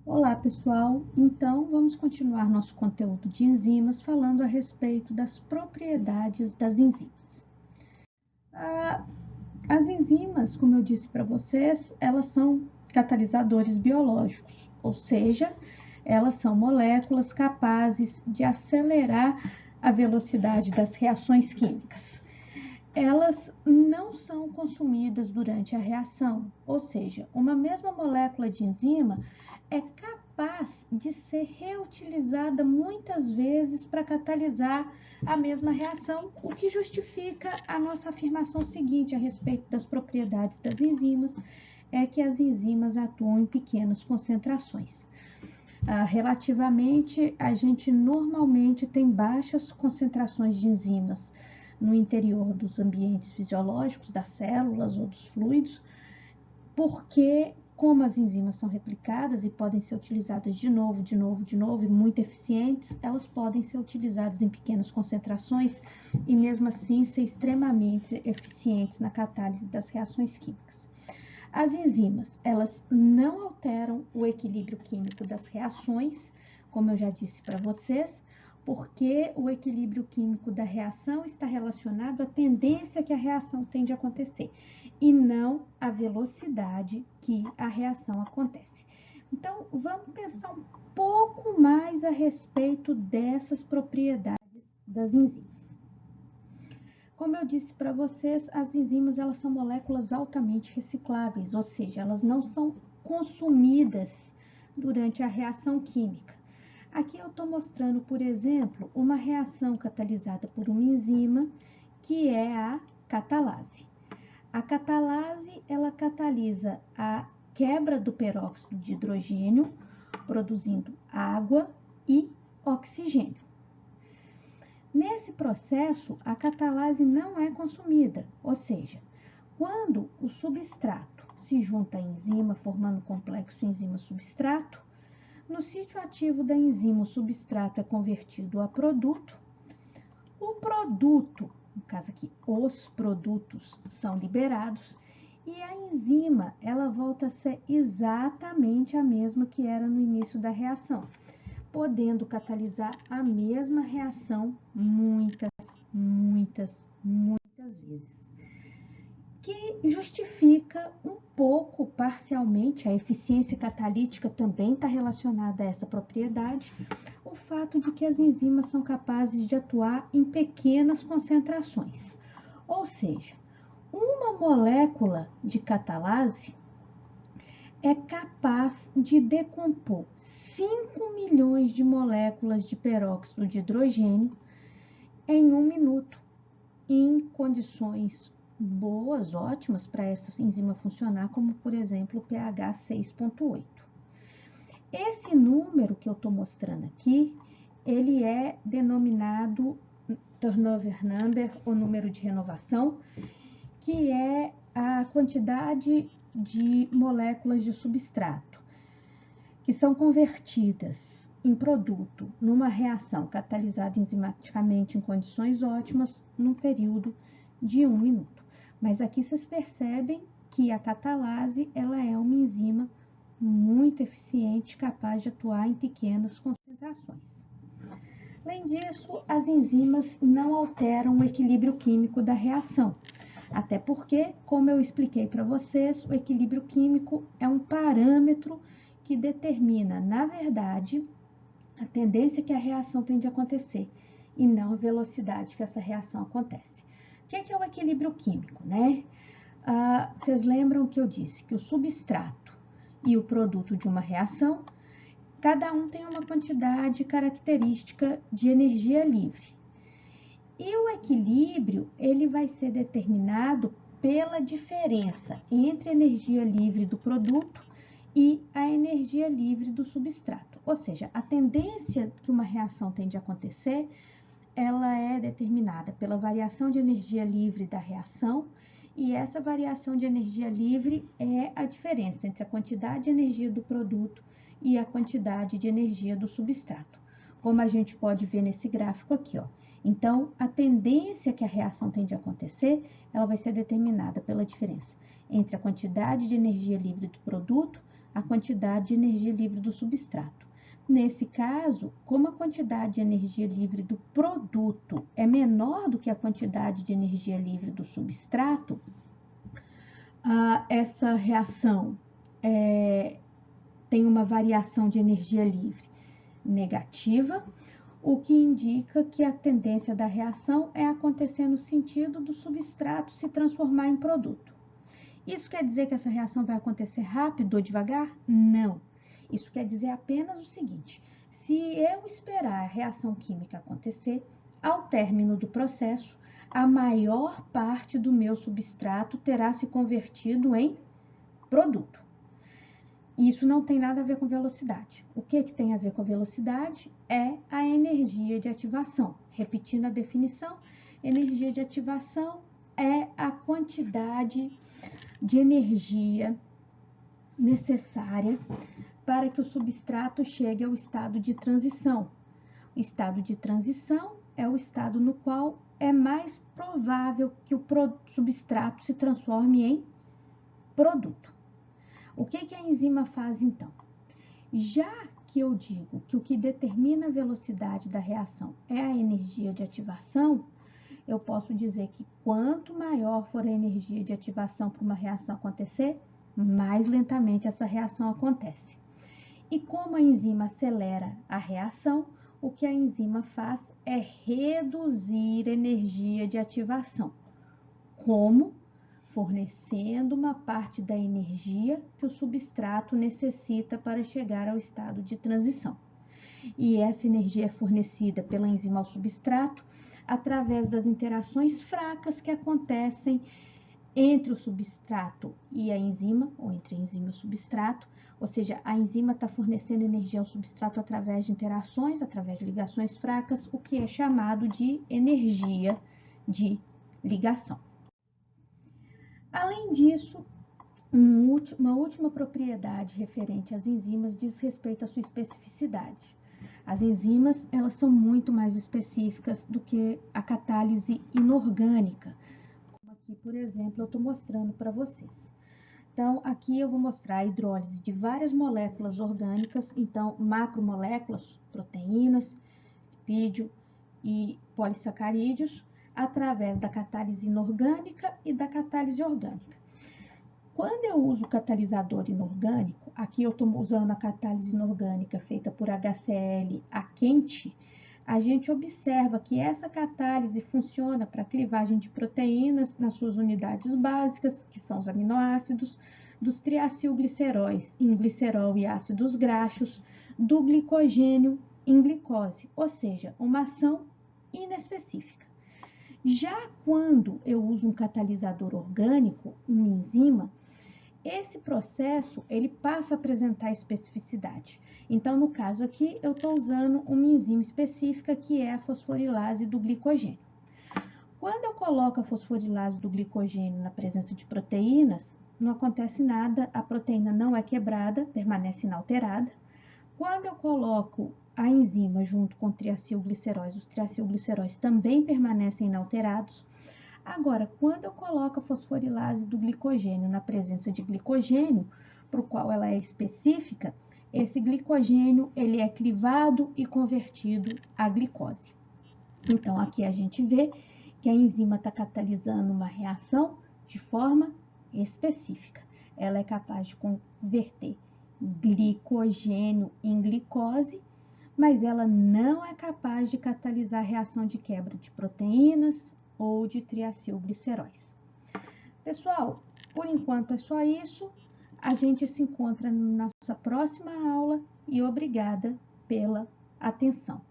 Olá, pessoal! Então, vamos continuar nosso conteúdo de enzimas falando a respeito das propriedades das enzimas. As enzimas, como eu disse para vocês, elas são catalisadores biológicos, ou seja, elas são moléculas capazes de acelerar a velocidade das reações químicas. Elas não são consumidas durante a reação, ou seja, uma mesma molécula de enzima é capaz de ser reutilizada muitas vezes para catalisar a mesma reação, o que justifica a nossa afirmação seguinte a respeito das propriedades das enzimas, é que as enzimas atuam em pequenas concentrações. Relativamente, a gente normalmente tem baixas concentrações de enzimas no interior dos ambientes fisiológicos, das células ou dos fluidos, porque como as enzimas são replicadas e podem ser utilizadas de novo e muito eficientes, elas podem ser utilizadas em pequenas concentrações e mesmo assim ser extremamente eficientes na catálise das reações químicas. As enzimas, elas não alteram o equilíbrio químico das reações, como eu já disse para vocês, porque o equilíbrio químico da reação está relacionado à tendência que a reação tem de acontecer e não à velocidade que a reação acontece. Então, vamos pensar um pouco mais a respeito dessas propriedades das enzimas. Como eu disse para vocês, as enzimas elas são moléculas altamente recicláveis, ou seja, elas não são consumidas durante a reação química. Aqui eu estou mostrando, por exemplo, uma reação catalisada por uma enzima, que é a catalase. A catalase, ela catalisa a quebra do peróxido de hidrogênio, produzindo água e oxigênio. Nesse processo, a catalase não é consumida, ou seja, quando o substrato se junta à enzima, formando o complexo enzima-substrato, no sítio ativo da enzima, o substrato é convertido a produto. O produto, no caso aqui, os produtos são liberados e a enzima, ela volta a ser exatamente a mesma que era no início da reação, podendo catalisar a mesma reação muitas vezes. Que justifica um pouco, parcialmente, a eficiência catalítica também está relacionada a essa propriedade, o fato de que as enzimas são capazes de atuar em pequenas concentrações. Ou seja, uma molécula de catalase é capaz de decompor 5 milhões de moléculas de peróxido de hidrogênio em 1 minuto, em condições boas, ótimas para essa enzima funcionar, como por exemplo o pH 6,8. Esse número que eu estou mostrando aqui, ele é denominado turnover number, ou número de renovação, que é a quantidade de moléculas de substrato que são convertidas em produto numa reação catalisada enzimaticamente em condições ótimas num período de 1 minuto. Mas aqui vocês percebem que a catalase ela é uma enzima muito eficiente, capaz de atuar em pequenas concentrações. Além disso, as enzimas não alteram o equilíbrio químico da reação, até porque, como eu expliquei para vocês, o equilíbrio químico é um parâmetro que determina, na verdade, a tendência que a reação tem de acontecer e não a velocidade que essa reação acontece. O que é o equilíbrio químico, né? Vocês lembram que eu disse que o substrato e o produto de uma reação, cada um tem uma quantidade característica de energia livre. E o equilíbrio, ele vai ser determinado pela diferença entre a energia livre do produto e a energia livre do substrato. Ou seja, a tendência que uma reação tem de acontecer, ela é determinada pela variação de energia livre da reação, e essa variação de energia livre é a diferença entre a quantidade de energia do produto e a quantidade de energia do substrato, como a gente pode ver nesse gráfico aqui, ó. Então, a tendência que a reação tem de acontecer, ela vai ser determinada pela diferença entre a quantidade de energia livre do produto, a quantidade de energia livre do substrato. Nesse caso, como a quantidade de energia livre do produto é menor do que a quantidade de energia livre do substrato, essa reação tem uma variação de energia livre negativa, o que indica que a tendência da reação é acontecer no sentido do substrato se transformar em produto. Isso quer dizer que essa reação vai acontecer rápido ou devagar? Não. Isso quer dizer apenas o seguinte: se eu esperar a reação química acontecer, ao término do processo, a maior parte do meu substrato terá se convertido em produto. Isso não tem nada a ver com velocidade. O que tem a ver com a velocidade é a energia de ativação. Repetindo a definição, energia de ativação é a quantidade de energia necessária para que o substrato chegue ao estado de transição. O estado de transição é o estado no qual é mais provável que o substrato se transforme em produto. O que a enzima faz então? Já que eu digo que o que determina a velocidade da reação é a energia de ativação, eu posso dizer que quanto maior for a energia de ativação para uma reação acontecer, mais lentamente essa reação acontece. E como a enzima acelera a reação, o que a enzima faz é reduzir energia de ativação. Como? Fornecendo uma parte da energia que o substrato necessita para chegar ao estado de transição. E essa energia é fornecida pela enzima ao substrato através das interações fracas que acontecem entre o substrato e a enzima, ou entre a enzima e o substrato, ou seja, a enzima está fornecendo energia ao substrato através de interações, através de ligações fracas, o que é chamado de energia de ligação. Além disso, uma última propriedade referente às enzimas diz respeito à sua especificidade. As enzimas, elas são muito mais específicas do que a catálise inorgânica, como aqui, por exemplo, eu estou mostrando para vocês. Então, aqui eu vou mostrar a hidrólise de várias moléculas orgânicas, então, macromoléculas, proteínas, lipídio e polissacarídeos, através da catálise inorgânica e da catálise orgânica. Quando eu uso o catalisador inorgânico, aqui eu estou usando a catálise inorgânica feita por HCl a quente, a gente observa que essa catálise funciona para clivagem de proteínas nas suas unidades básicas, que são os aminoácidos, dos triacilgliceróis em glicerol e ácidos graxos, do glicogênio em glicose, ou seja, uma ação inespecífica. Já quando eu uso um catalisador orgânico, uma enzima, esse processo ele passa a apresentar especificidade. Então, no caso aqui, eu estou usando uma enzima específica que é a fosforilase do glicogênio. Quando eu coloco a fosforilase do glicogênio na presença de proteínas, não acontece nada, a proteína não é quebrada, permanece inalterada. Quando eu coloco a enzima junto com triacilgliceróis, os triacilgliceróis também permanecem inalterados. Agora, quando eu coloco a fosforilase do glicogênio na presença de glicogênio, para o qual ela é específica, esse glicogênio ele é clivado e convertido à glicose. Então, aqui a gente vê que a enzima está catalisando uma reação de forma específica. Ela é capaz de converter glicogênio em glicose, mas ela não é capaz de catalisar a reação de quebra de proteínas ou de triacilgliceróis. Pessoal, por enquanto é só isso. A gente se encontra na nossa próxima aula e obrigada pela atenção.